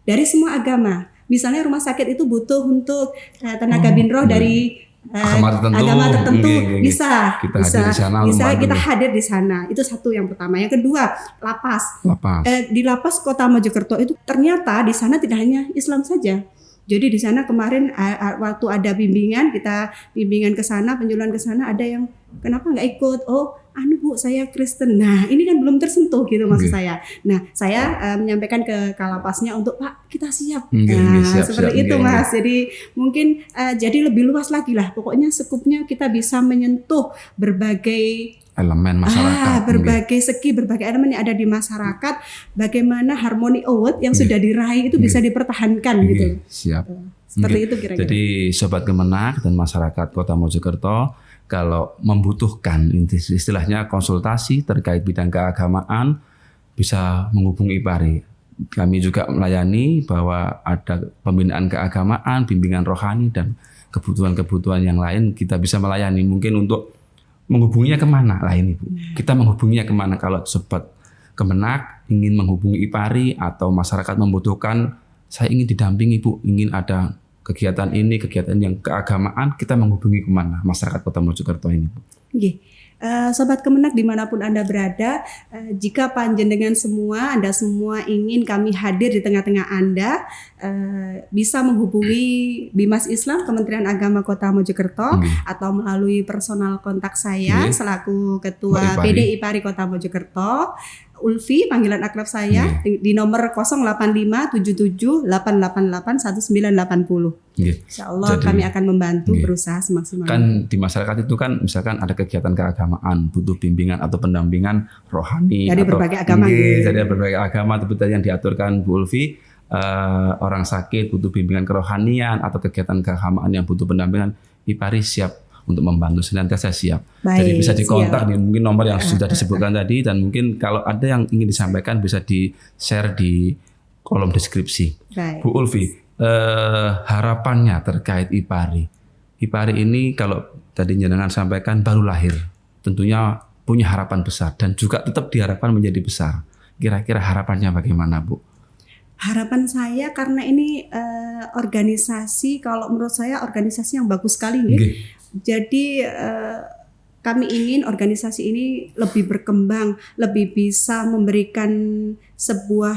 Speaker 1: dari semua agama. Misalnya rumah sakit itu butuh untuk tenaga binroh dari agama tertentu bisa
Speaker 2: kita hadir di sana,
Speaker 1: kita hadir di sana. Itu satu yang pertama. Yang kedua, lapas. Di lapas Kota Mojokerto itu ternyata di sana tidak hanya Islam saja. Jadi di sana kemarin waktu ada bimbingan, kita bimbingan ke sana, penjualan ke sana, ada yang kenapa nggak ikut? Oh, Bu, saya Kristen. Nah, ini kan belum tersentuh gitu maksud saya. Nah, saya menyampaikan ke kalapasnya untuk Pak, kita siap. Seperti itu Mas. Jadi mungkin jadi lebih luas lagi lah. Pokoknya skupnya kita bisa menyentuh berbagai
Speaker 2: elemen masyarakat,
Speaker 1: berbagai segi, berbagai elemen yang ada di masyarakat, bagaimana harmoni award yang sudah diraih itu bisa dipertahankan gitu.
Speaker 2: Siap.
Speaker 1: Seperti itu kira-kira.
Speaker 2: Jadi Sobat Kemenak dan masyarakat Kota Mojokerto, kalau membutuhkan istilahnya konsultasi terkait bidang keagamaan, bisa menghubungi IPARI. Kami juga melayani bahwa ada pembinaan keagamaan, bimbingan rohani, dan kebutuhan-kebutuhan yang lain kita bisa melayani. Mungkin untuk menghubunginya kemana lah ini Bu? Kita menghubunginya kemana kalau Sobat Kemenak ingin menghubungi IPARI atau masyarakat membutuhkan, saya ingin didampingi Bu, ingin ada kegiatan ini, kegiatan yang keagamaan, kita menghubungi kemana masyarakat Kota Mojokerto ini Bu?
Speaker 1: Sobat Kemenak dimanapun Anda berada, jika panjenengan semua, Anda semua ingin kami hadir di tengah-tengah Anda, bisa menghubungi Bimas Islam Kementerian Agama Kota Mojokerto atau melalui personal kontak saya selaku Ketua PD IPARI Kota Mojokerto, Ulfi, panggilan akrab saya di nomor 08577888190. Insyaallah kami akan membantu berusaha semaksimal.
Speaker 2: Kan di masyarakat itu kan misalkan ada kegiatan keagamaan, butuh bimbingan atau pendampingan rohani
Speaker 1: dari
Speaker 2: atau
Speaker 1: berbagai agama.
Speaker 2: Dari berbagai agama seperti yang diaturkan Bu Ulfi, orang sakit butuh bimbingan kerohanian atau kegiatan keagamaan yang butuh pendampingan, IPARI siap untuk membantu, senantiasa siap. Jadi bisa dikontak nih, mungkin nomor yang sudah disebutkan tadi, dan mungkin kalau ada yang ingin disampaikan bisa di-share di kolom deskripsi. Bu Ulfi, harapannya terkait IPARI. IPARI ini kalau tadi jenengan sampaikan baru lahir, tentunya punya harapan besar dan juga tetap diharapkan menjadi besar. Kira-kira harapannya bagaimana Bu?
Speaker 1: Harapan saya karena ini organisasi, kalau menurut saya organisasi yang bagus sekali nih. Jadi kami ingin organisasi ini lebih berkembang, lebih bisa memberikan sebuah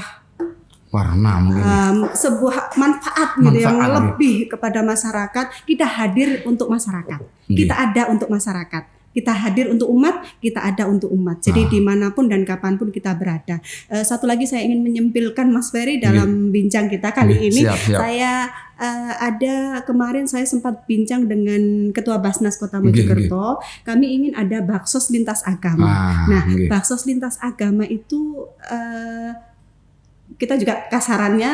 Speaker 2: warna mungkin,
Speaker 1: sebuah manfaat gitu yang lebih kepada masyarakat. Kita hadir untuk masyarakat, kita ada untuk masyarakat. Kita hadir untuk umat, kita ada untuk umat. Jadi dimanapun dan kapanpun kita berada. Satu lagi saya ingin menyempilkan Mas Ferry dalam bincang kita kali ini.
Speaker 2: Siap.
Speaker 1: Saya ada kemarin saya sempat bincang dengan Ketua Basnas Kota Mojokerto. Kami ingin ada baksos lintas agama. Baksos lintas agama itu kita juga kasarannya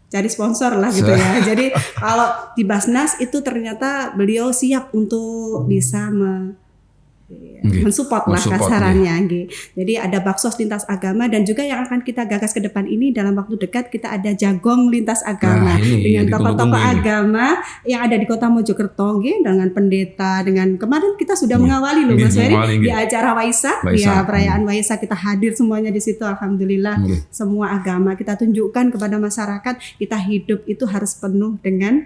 Speaker 1: cari sponsor lah gitu ya. Jadi kalau di Basnas itu ternyata beliau siap untuk bisa mensupport lah kasarannya. Jadi ada baksos lintas agama, dan juga yang akan kita gagas ke depan ini dalam waktu dekat kita ada jagong lintas agama dengan tokoh-tokoh agama yang ada di Kota Mojokerto, dengan pendeta, dengan kemarin kita sudah mengawali loh Mas Ferry di acara Waisak, ya perayaan Waisak kita hadir semuanya di situ. Alhamdulillah semua agama kita tunjukkan kepada masyarakat, kita hidup itu harus penuh dengan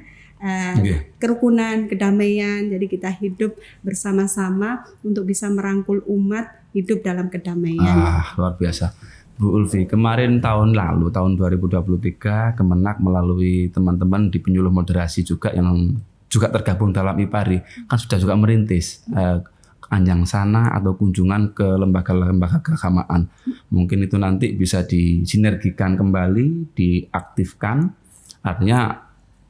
Speaker 1: kerukunan, kedamaian. Jadi kita hidup bersama-sama untuk bisa merangkul umat hidup dalam kedamaian.
Speaker 2: Luar biasa. Bu Ulfi, kemarin tahun lalu, tahun 2023, Kemenak melalui teman-teman di penyuluh moderasi juga yang juga tergabung dalam IPARI, kan sudah juga merintis anjang sana atau kunjungan ke lembaga-lembaga keagamaan. Mungkin itu nanti bisa disinergikan kembali, diaktifkan, artinya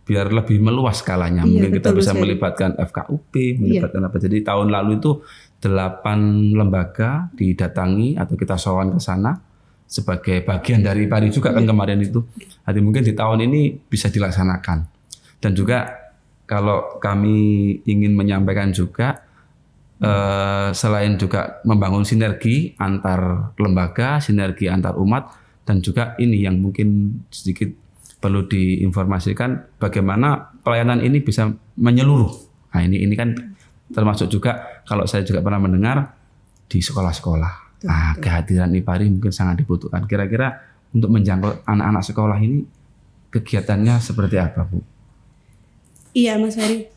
Speaker 2: biar lebih meluas skalanya. Mungkin kita bisa melibatkan FKUP, melibatkan apa. Jadi tahun lalu itu 8 lembaga didatangi atau kita sowan ke sana sebagai bagian dari IPARI juga kan kemarin itu. Jadi mungkin di tahun ini bisa dilaksanakan. Dan juga kalau kami ingin menyampaikan juga selain juga membangun sinergi antar lembaga, sinergi antar umat, dan juga ini yang mungkin sedikit perlu diinformasikan bagaimana pelayanan ini bisa menyeluruh. Nah ini kan termasuk juga kalau saya juga pernah mendengar di sekolah-sekolah. Kehadiran IPARI mungkin sangat dibutuhkan. Kira-kira untuk menjangkau anak-anak sekolah ini kegiatannya seperti apa Bu?
Speaker 1: Iya Mas Ferry,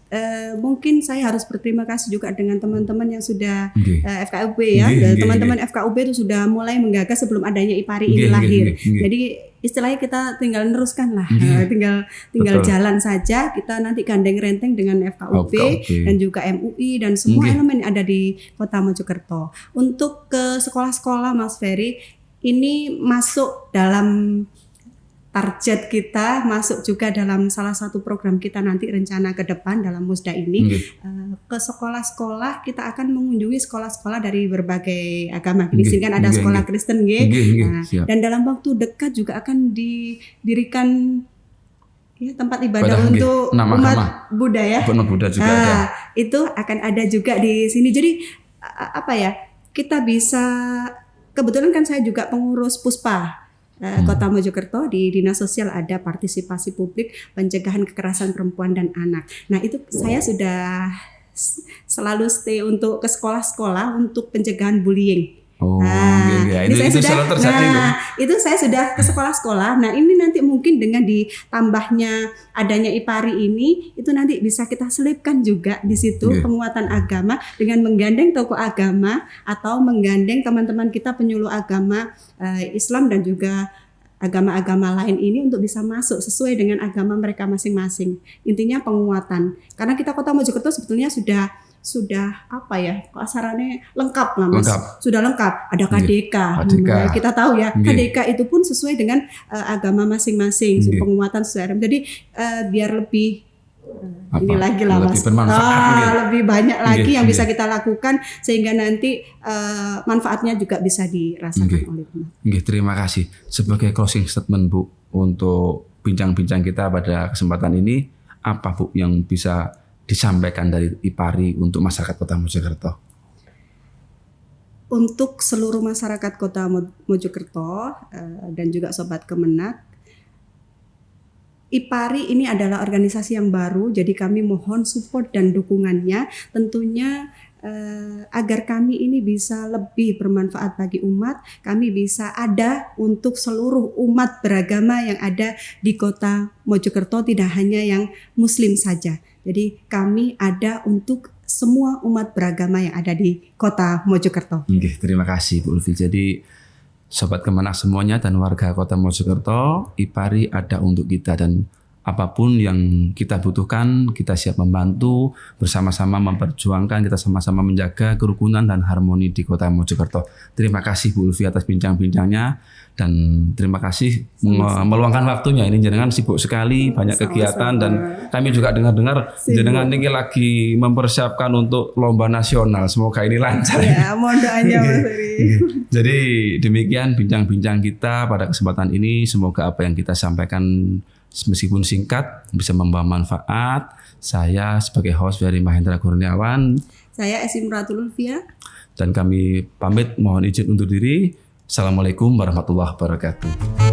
Speaker 1: mungkin saya harus berterima kasih juga dengan teman-teman yang sudah
Speaker 2: Nggih.
Speaker 1: FKUB ya. Teman-teman FKUB itu sudah mulai menggagas sebelum adanya IPARI ini lahir. Jadi istilahnya kita tinggal neruskan lah, tinggal
Speaker 2: Betul.
Speaker 1: jalan saja. Kita nanti gandeng renteng dengan FKUB dan juga MUI dan semua elemen yang ada di Kota Mojokerto. Untuk ke sekolah-sekolah Mas Ferry, ini masuk dalam target kita, masuk juga dalam salah satu program kita nanti rencana ke depan dalam Musda ini. Ke sekolah-sekolah kita akan mengunjungi sekolah-sekolah dari berbagai agama. Di sini kan ada sekolah Kristen, dan dalam waktu dekat juga akan didirikan tempat ibadah untuk umat Buddha ya.
Speaker 2: Buddha juga ada.
Speaker 1: Itu akan ada juga di sini. Jadi kita bisa, kebetulan kan saya juga pengurus Puspa Kota Mojokerto. Di Dinas Sosial ada partisipasi publik pencegahan kekerasan perempuan dan anak. Nah itu saya sudah selalu stay untuk ke sekolah-sekolah untuk pencegahan bullying. Ini itu saya sudah ke sekolah-sekolah. Nah ini nanti mungkin dengan ditambahnya adanya IPARI ini, itu nanti bisa kita selipkan juga di situ penguatan agama dengan menggandeng tokoh agama atau menggandeng teman-teman kita penyuluh agama Islam dan juga agama-agama lain ini untuk bisa masuk sesuai dengan agama mereka masing-masing. Intinya penguatan. Karena kita Kota Mojokerto sebetulnya sudah kasarannya lengkap lah Mas. Sudah lengkap. Ada KDK. Kita tahu ya, KDK itu pun sesuai dengan agama masing-masing, penguatan sesuai. Jadi biar lebih ini lagi lah Mas. Lebih banyak lagi yang bisa kita lakukan sehingga nanti manfaatnya juga bisa dirasakan oleh teman.
Speaker 2: Terima kasih. Sebagai closing statement Bu untuk bincang-bincang kita pada kesempatan ini, apa Bu yang bisa disampaikan dari IPARI untuk masyarakat Kota Mojokerto?
Speaker 1: Untuk seluruh masyarakat Kota Mojokerto dan juga Sobat Kemenak, IPARI ini adalah organisasi yang baru, jadi kami mohon support dan dukungannya tentunya agar kami ini bisa lebih bermanfaat bagi umat, kami bisa ada untuk seluruh umat beragama yang ada di Kota Mojokerto, tidak hanya yang Muslim saja. Jadi kami ada untuk semua umat beragama yang ada di Kota Mojokerto.
Speaker 2: Terima kasih Bu Ulfi. Jadi Sobat Kemenak semuanya dan warga Kota Mojokerto, IPARI ada untuk kita dan apapun yang kita butuhkan, kita siap membantu, bersama-sama memperjuangkan, kita sama-sama menjaga kerukunan dan harmoni di Kota Mojokerto. Terima kasih Bu Ulfi atas bincang-bincangnya dan terima kasih meluangkan waktunya. Ini jenengan sibuk sekali, banyak kegiatan dan kami juga dengar-dengar jenengan ini lagi mempersiapkan untuk lomba nasional. Semoga ini lancar.
Speaker 1: Ya, mohon doanya Mas Ferry.
Speaker 2: Jadi demikian bincang-bincang kita pada kesempatan ini. Semoga apa yang kita sampaikan meskipun singkat bisa membawa manfaat. Saya sebagai host Ferry Mahendra Kurniawan.
Speaker 1: Saya Esim Ratul Ulfia.
Speaker 2: Dan kami pamit mohon izin undur diri. Assalamualaikum warahmatullahi wabarakatuh.